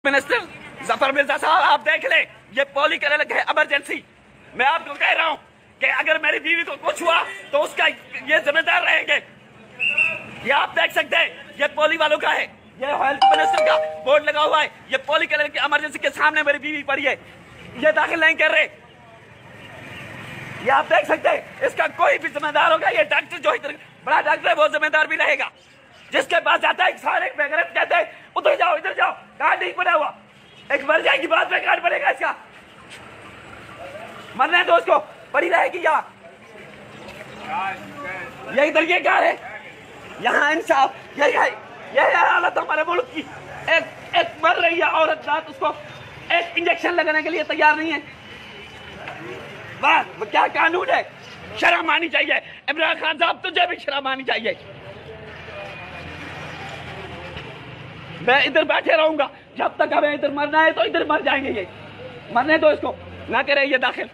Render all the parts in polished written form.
Minister Zafar Mirza साहब, आप देख ले, ये पॉली करने लगे इमरजेंसी। मैं आपको कह रहा हूँ कि अगर मेरी बीवी को कुछ हुआ तो उसका ये जिम्मेदार रहेंगे। ये आप देख सकते हैं, ये पॉली वालों का है, ये हेल्थ मिनिस्टर का बोर्ड लगा हुआ है। ये पॉली करने की इमरजेंसी के सामने मेरी बीवी पड़ी है, ये दाखिल नहीं कर रहे। ये आप देख सकते हैं, इसका कोई भी जिम्मेदार होगा, ये डॉक्टर जो इधर बड़ा डॉक्टर है वो जिम्मेदार भी रहेगा। जिसके पास जाता है सारे बेगरत कहते हैं उधर जाओ इधर जाओ, कार्ड नहीं बना हुआ, एक मर जाएगी बाद में कार्ड बनेगा इसका। मरने दो उसको, पड़ी रहेगी यहाँ। ये इधर ये कार है, यहाँ इंसाफ, यही हालत हमारे मुल्क की। एक मर रही है औरत रात, उसको एक इंजेक्शन लगाने के लिए तैयार नहीं है। वाह, क्या कानून है, शर्म आनी चाहिए। इमरान खान साहब, तुझे भी शर्म आनी चाहिए। मैं इधर बैठे रहूंगा जब तक हमें इधर मरना है, तो इधर मर जाएंगे। ये मरने दो इसको, ना करे ये दाखिल।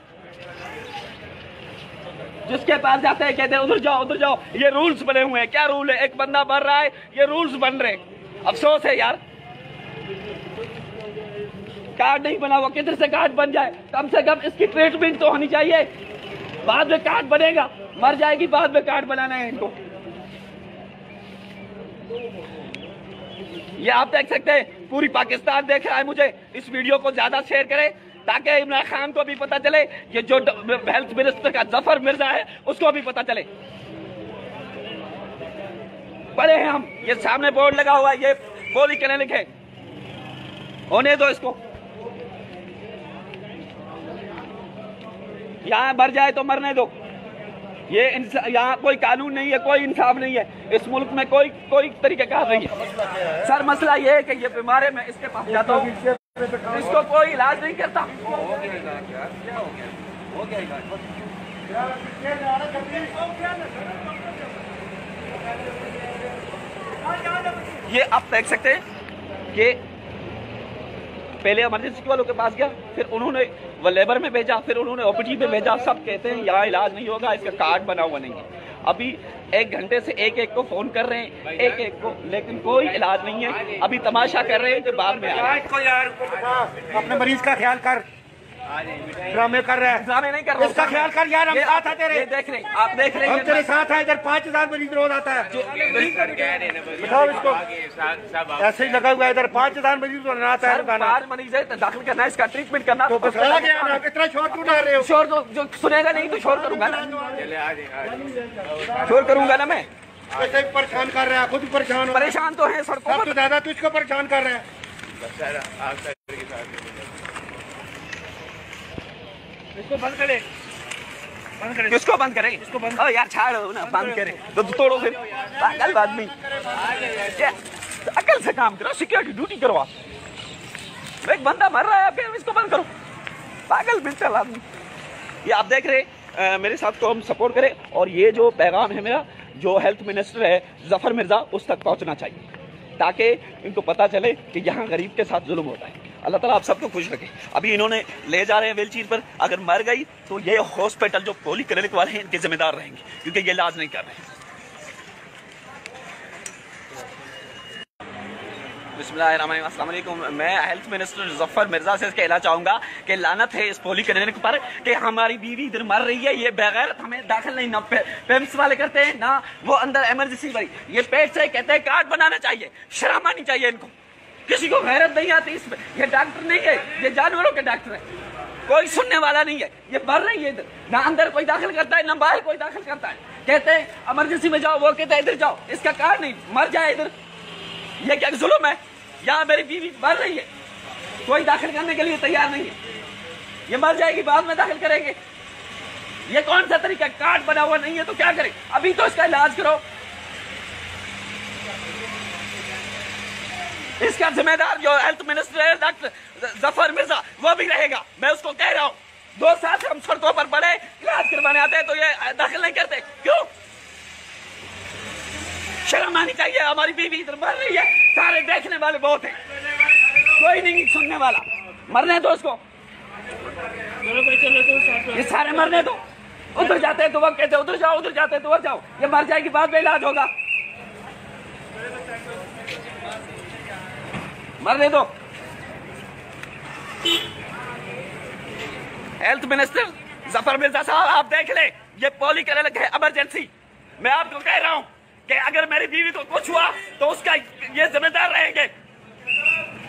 जिसके पास जाते हैं कहते हैं उधर जाओ उधर जाओ। ये रूल्स बने हुए हैं, क्या रूल है? एक बंदा मर रहा है, ये रूल्स बन रहे हैं। अफसोस है यार, कार्ड नहीं बना हुआ, किधर से कार्ड बन जाए? कम से कम इसकी ट्रीटमेंट तो होनी चाहिए। बाद में कार्ड बनेगा, मर जाएगी, बाद में कार्ड बनाना है इनको। ये आप देख सकते हैं, पूरी पाकिस्तान देख रहा है मुझे। इस वीडियो को ज्यादा शेयर करें ताकि इमरान खान को भी पता चले, ये जो हेल्थ मिनिस्टर का जफर मिर्जा है उसको भी पता चले। पढ़े हैं हम, ये सामने बोर्ड लगा हुआ है, ये गोली करने लिखे। होने दो इसको, यहाँ मर जाए तो मरने दो। ये यहाँ कोई कानून नहीं है, कोई इंसाफ नहीं है। इस मुल्क में कोई तरीकेकार नहीं है। सर मसला ये है कि ये बीमार है, मैं इसके पास जाता हूँ, इसको कोई इलाज नहीं करता। ये आप देख सकते हैं कि पहले इमरजेंसी वालों के पास गया, फिर उन्होंने वो लेबर में भेजा, फिर उन्होंने ओपीडी में भेजा। सब कहते हैं यहाँ इलाज नहीं होगा, इसका कार्ड बना हुआ नहीं है। अभी 1 घंटे से एक को फोन कर रहे हैं, एक को, लेकिन कोई इलाज नहीं है। अभी तमाशा कर रहे हैं कि बाद में अपने मरीज का ख्याल कर। ड्रामे कर रहा है, ड्रामे नहीं कर रहा, इसका ख्याल कर यार। हम साथ है तेरे, देख रहे हैं, आप देख रहे हैं, हम तेरे साथ है। इधर 5000 मरीज रोज आता है। बताओ इसको, ऐसे ही लगा हुआ है। इधर 5000 मरीज रोज आता है। 5 मरीज है, दाखिल करना, इसका ट्रीटमेंट करना। तो बस आ गया ना, कितना शोर क्यों डाल रहे हो? शोर तो जो सुनेगा नहीं तो शोर करूंगा ना, शोर करूंगा ना मैं। ऐसे परेशान कर रहा है, खुद परेशान तो है सड़कों पर, तो ज्यादा तुझको परेशान कर रहा है। इसको बंद करे, बंद करे। किसको बंद करें? इसको बंद यार छाड़ो ना, बंद करे तो तोड़ो फिर। पागल आदमी, अकल से काम करो, सिक्योरिटी ड्यूटी करो आप। एक बंदा मर रहा है आपके, इसको बंद करो। पागल बिल्कुल आदमी। ये आप देख रहे मेरे साथ को हम सपोर्ट करें, और ये जो पैगाम है मेरा, जो हेल्थ मिनिस्टर है जफर मिर्जा, उस तक पहुंचना चाहिए, ताकि इनको पता चले कि यहाँ गरीब के साथ जुल्म होता है। अल्लाह ताला आप सबको खुश रखे। अभी इन्होंने ले जा रहे हैं व्हीलचेयर पर, अगर मर गई तो ये हॉस्पिटल जो पॉली क्लिनिक वाले हैं इनके जिम्मेदार रहेंगे, क्योंकि ये इलाज नहीं कर रहे हैं। बिस्मिल्लाहिर्रहमानिर्रहीम, अस्सलाम वालेकुम। मैं हेल्थ मिनिस्टर जफर मिर्जा से कहना चाहूँगा कि लानत है इस पॉली क्लिनिक पर कि हमारी बीवी इधर मर रही है। ये बगैर हमें दाखिल नहीं, ना पेम्स वाले करते हैं, ना वो अंदर इमरजेंसी वाली। ये पेट से कहते हैं कार्ड बनाना चाहिए, शर्म आनी चाहिए इनको। किसी को गैरत नहीं आती इसमें। ये डॉक्टर नहीं है, ये जानवरों के डॉक्टर है, कोई सुनने वाला नहीं है। ये मर रही है इधर, ना अंदर कोई दाखिल करता है, ना बाहर कोई दाखिल करता है। कहते हैं इमरजेंसी में जाओ, वो कहते हैं इधर जाओ, इसका कार्ड नहीं, मर जाए इधर। ये क्या जुल्म है? यहाँ मेरी बीवी मर रही है, कोई दाखिल करने के लिए तैयार नहीं है। ये मर जाएगी, बाद में दाखिल करेंगे। ये कौन सा तरीका? कार्ड बना हुआ नहीं है तो क्या करें? अभी तो इसका इलाज करो। इसका जिम्मेदार जो हेल्थ मिनिस्टर है डॉक्टर जफर मिर्जा, वो भी रहेगा। मैं उसको कह रहा हूँ, 2 साल से हम सड़कों पर पड़े, इलाज करवाने आते हैं तो ये दाखिल नहीं करते, क्यों? शर्म आनी चाहिए। हमारी बीवी इधर मर रही है, सारे देखने वाले बहुत हैं, कोई नहीं सुनने वाला। मरने दो उसको, ये सारे मरने दो। उधर जाते हैं तो वक्त कहते उधर जाओ, उधर जाते हैं तो उधर जाओ। ये मर जाएगी, बाद में इलाज होगा। मरने दो। हेल्थ मिनिस्टर जफर मिर्जा साहब, आप देख ले, ये पॉली क्लिनिक है इमरजेंसी। मैं आपको कह रहा हूं कि अगर मेरी बीवी को कुछ हुआ तो उसका ये जिम्मेदार रहेंगे।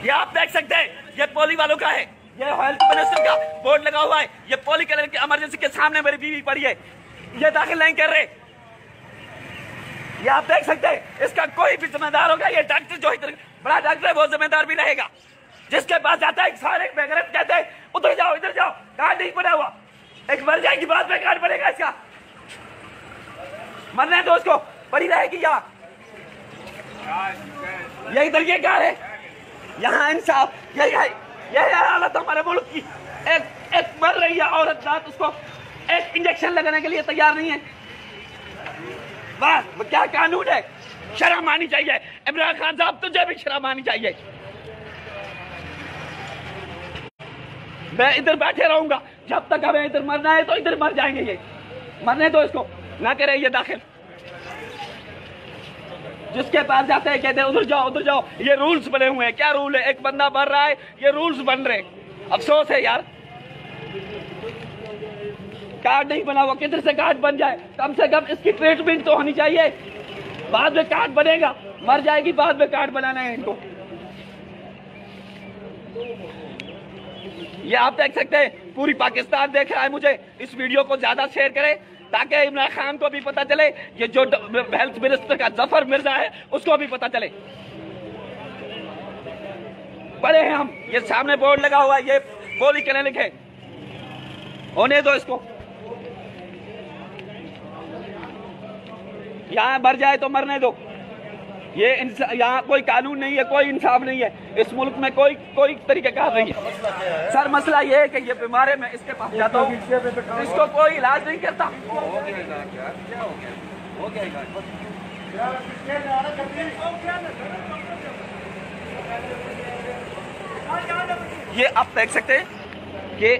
ये आप देख सकते हैं, ये पॉली वालों का है, ये हेल्थ मिनिस्टर का बोर्ड लगा हुआ है। ये पॉली क्लिनिक इमरजेंसी के सामने मेरी बीवी पड़ी है, ये दाखिल नहीं कर रहे। ये आप देख सकते हैं, इसका कोई भी जिम्मेदार होगा, ये डॉक्टर जो इधर बड़ा डॉक्टर है वो जिम्मेदार भी रहेगा। जिसके पास जाता है सारे बेगरत कहते हैं उधर जाओ इधर जाओ, कार्ड नहीं बना हुआ, एक मर जाएगी बाद में कार्ड बनेगा इसका। मरने दो उसको, पड़ी रहेगी यहाँ। ये इधर ये कार है, यहाँ इंसाफ, यही हालत हमारे मुल्क की। एक मर रही है औरत रात, उसको एक इंजेक्शन लगाने के लिए तैयार नहीं है। बस क्या कानून है, शर्म आनी चाहिए। इमरान खान साहब तुझे भी शर्म आनी चाहिए। मैं इधर बैठे रहूंगा जब तक हमें इधर मरना है, तो इधर मर जाएंगे। ये मरने दो इसको, ना करे ये दाखिल। जिसके पास जाते हैं कहते हैं उधर जाओ उधर जाओ। ये रूल्स बने हुए हैं, क्या रूल है? एक बंदा मर रहा है, ये रूल्स बन रहे। अफसोस है यार, कार्ड नहीं बना हुआ, किधर से कार्ड बन जाए? कम से कम इसकी ट्रीटमेंट तो होनी चाहिए, बाद में कार्ड बनेगा। मर जाएगी बाद में कार्ड बनाना है इनको। ये आप देख सकते हैं, पूरी पाकिस्तान देख रहा है मुझे। इस वीडियो को ज्यादा शेयर करें ताकि इमरान खान को भी पता चले, ये जो हेल्थ मिनिस्टर का जफर मिर्जा है उसको भी पता चले। बड़े हैं हम, ये सामने बोर्ड लगा हुआ है, ये पॉली क्लिनिक है, होने दो इसको। यहाँ मर जाए तो मरने दो। ये यहाँ कोई कानून नहीं है, कोई इंसाफ नहीं है, इस मुल्क में कोई तरीकेकार नहीं है। सर मसला ये है कि ये बीमार है, मैं इसके पास जाता हूँ, इसको कोई इलाज नहीं करता। ये आप देख सकते हैं कि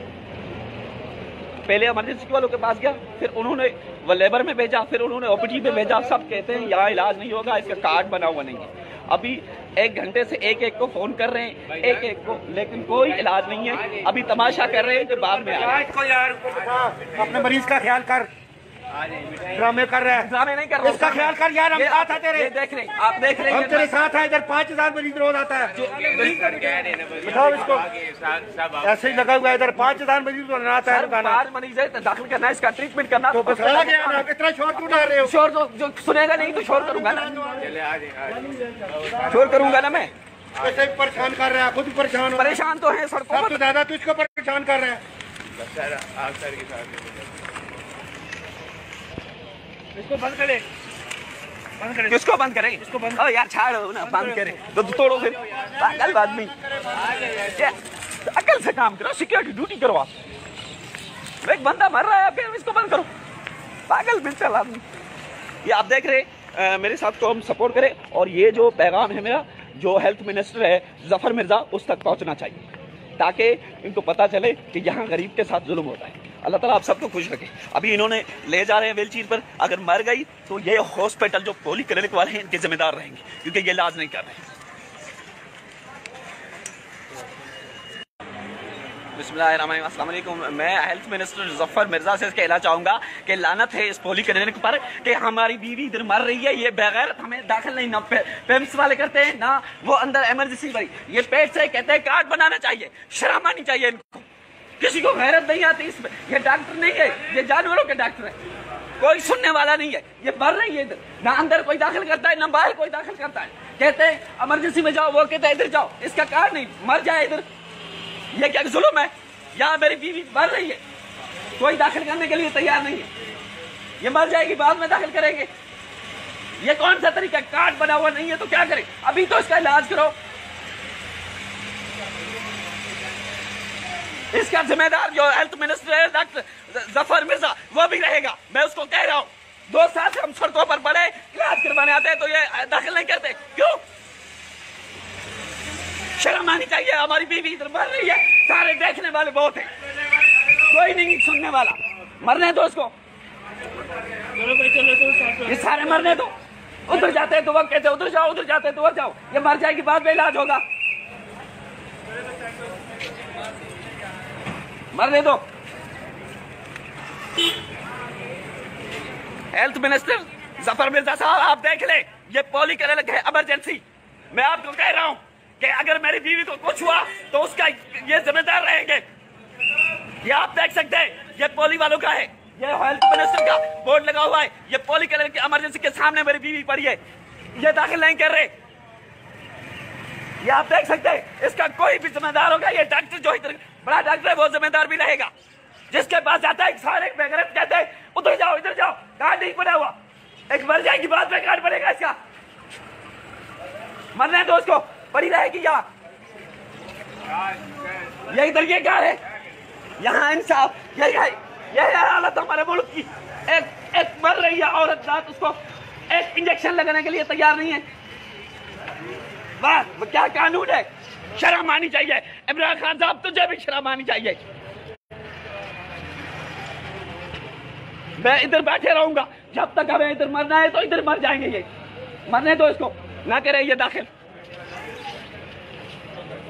पहले इमरजेंसी वालों के पास गया, फिर उन्होंने वो लेबर में भेजा, फिर उन्होंने ओपीडी में भेजा। सब कहते हैं यहाँ इलाज नहीं होगा, इसका कार्ड बना हुआ नहीं है। अभी 1 घंटे से एक को फोन कर रहे हैं, एक को, लेकिन कोई इलाज नहीं है। अभी तमाशा कर रहे हैं कि बाद में अपने मरीज का ख्याल कर। ड्रामे कर रहा है, ड्रामे नहीं कर रहा, इसका ख्याल कर यार। हम साथ है तेरे, देख रहे आप देख रहे हम तेरे साथ है। इधर 5000 मरीज रोज आता है। बताओ इसको, ऐसे ही लगा हुआ है। इधर 5000 मरीज रोज आता है। 5 मरीज है, दाखिल करना है, इसका ट्रीटमेंट करना। तो बताया गया ना, इतना शोर क्यों डाल रहे हो? शोर तो जो सुनेगा नहीं तो शोर करूंगा ना, शोर करूंगा ना मैं। ऐसे परेशान कर रहा है, खुद परेशान तो है सड़कों पर, ज्यादा तो इसको परेशान कर रहा है। इसको बंद करे, किसको बंद करें? इसको बंद यार छाड़ो ना, बंद करें तो तोड़ो फिर। पागल आदमी, अकल से काम करो, सिक्योरिटी ड्यूटी करो आप। एक बंदा मर रहा है, फिर इसको बंद करो। पागल बिल्कुल आदमी। ये आप देख रहे मेरे साथ को हम सपोर्ट करें, और ये जो पैगाम है मेरा, जो हेल्थ मिनिस्टर है जफर मिर्जा, उस तक पहुंचना चाहिए, ताकि इनको पता चले कि यहाँ गरीब के साथ जुल्म होता है। अल्लाह ताला आप सबको खुश रखे। अभी इन्होंने ले जा रहे हैं व्हीलचेयर पर, अगर मर गई तो ये हॉस्पिटल जो पॉली क्लिनिक वाले हैं इनके जिम्मेदार रहेंगे, क्योंकि ये इलाज नहीं कर रहे हैं। बिस्मिल्लाहिर्रहमानिर्रहीम, अस्सलाम वालेकुम। मैं हेल्थ मिनिस्टर जफर मिर्जा से कहना चाहूँगा कि लानत है इस पॉली क्लिनिक पर कि हमारी बीवी इधर मर रही है, ये बगैर हमें दाखिल नहीं, ना पेम्स वाले करते हैं, ना वो अंदर इमरजेंसी वाली। ये पेट से कहते हैं कार्ड बनाना चाहिए, शर्म आनी चाहिए इनको। किसी को गैरत नहीं आती इसमें। ये डॉक्टर नहीं है, ये जानवरों के डॉक्टर है, कोई सुनने वाला नहीं है। ये मर रही है इधर, ना अंदर कोई दाखिल करता है, ना बाहर कोई दाखिल करता है। कहते हैं इमरजेंसी में जाओ, वो कहते हैं इधर जाओ, इसका कार्ड नहीं, मर जाए इधर। ये क्या जुल्म है? यहाँ मेरी बीवी मर रही है, कोई दाखिल करने के लिए तैयार नहीं है। ये मर जाएगी, बाद में दाखिल करेंगे। ये कौन सा तरीका? कार्ड बना हुआ नहीं है तो क्या करें? अभी तो इसका इलाज करो। इसका जिम्मेदार जो हेल्थ मिनिस्टर है डॉक्टर जफर मिर्जा, वो भी रहेगा। मैं उसको कह रहा हूँ, 2 साल से हम सड़कों पर पड़े, इलाज करवाने आते हैं तो ये दाखिल नहीं करते, क्यों? शर्म आनी चाहिए। हमारी बीवी इधर मर रही है, सारे देखने वाले बहुत हैं, कोई नहीं सुनने वाला। मरने दो इसको, ये सारे मरने दो। उधर जाते हैं तो वक्त कहते उधर जाओ, उधर जाते हैं तो वक्त जाओ। ये मर जाएगी, बाद में इलाज होगा। मरने दो। हेल्थ मिनिस्टर जफर मिर्जा साहब, आप देख ले, ये पॉली क्लिनिक है इमरजेंसी। मैं आपको कह रहा हूं कि अगर मेरी बीवी को कुछ हुआ तो उसका ये जिम्मेदार रहेंगे। ये आप देख सकते हैं, ये पॉली वालों का है, ये हेल्थ मिनिस्टर का बोर्ड लगा हुआ है। ये पॉली क्लिनिक इमरजेंसी के सामने मेरी बीवी पड़ी है, ये दाखिल नहीं कर रहे। ये आप देख सकते हैं, इसका कोई भी जिम्मेदार होगा, ये डॉक्टर जो इधर बड़ा डॉक्टर है वो जिम्मेदार भी रहेगा। जिसके पास जाता है सारे बेगैरत कहते हैं उधर जाओ इधर जाओ, कार्ड नहीं बना हुआ, एक मर जाएगी बाद में कार्ड बनेगा इसका। मरने दो उसको, पड़ी रहेगी यहाँ। ये इधर ये कार है, यहाँ इंसाफ, यही हालत हमारे मुल्क की। एक मर रही है औरत रात, उसको एक इंजेक्शन लगाने के लिए तैयार नहीं है। वाह, क्या कानून है, शर्म आनी चाहिए। इमरान खान साहब, तुझे भी शर्म आनी चाहिए। मैं इधर बैठे रहूंगा जब तक हमें इधर मरना है, तो इधर मर जाएंगे। ये मरने दो इसको, ना करे ये दाखिल।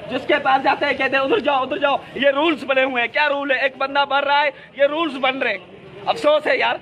जिसके पास जाते हैं कहते हैं उधर जाओ उधर जाओ। ये रूल्स बने हुए हैं, क्या रूल है? एक बंदा मर रहा है, ये रूल्स बन रहे हैं। अफसोस है यार।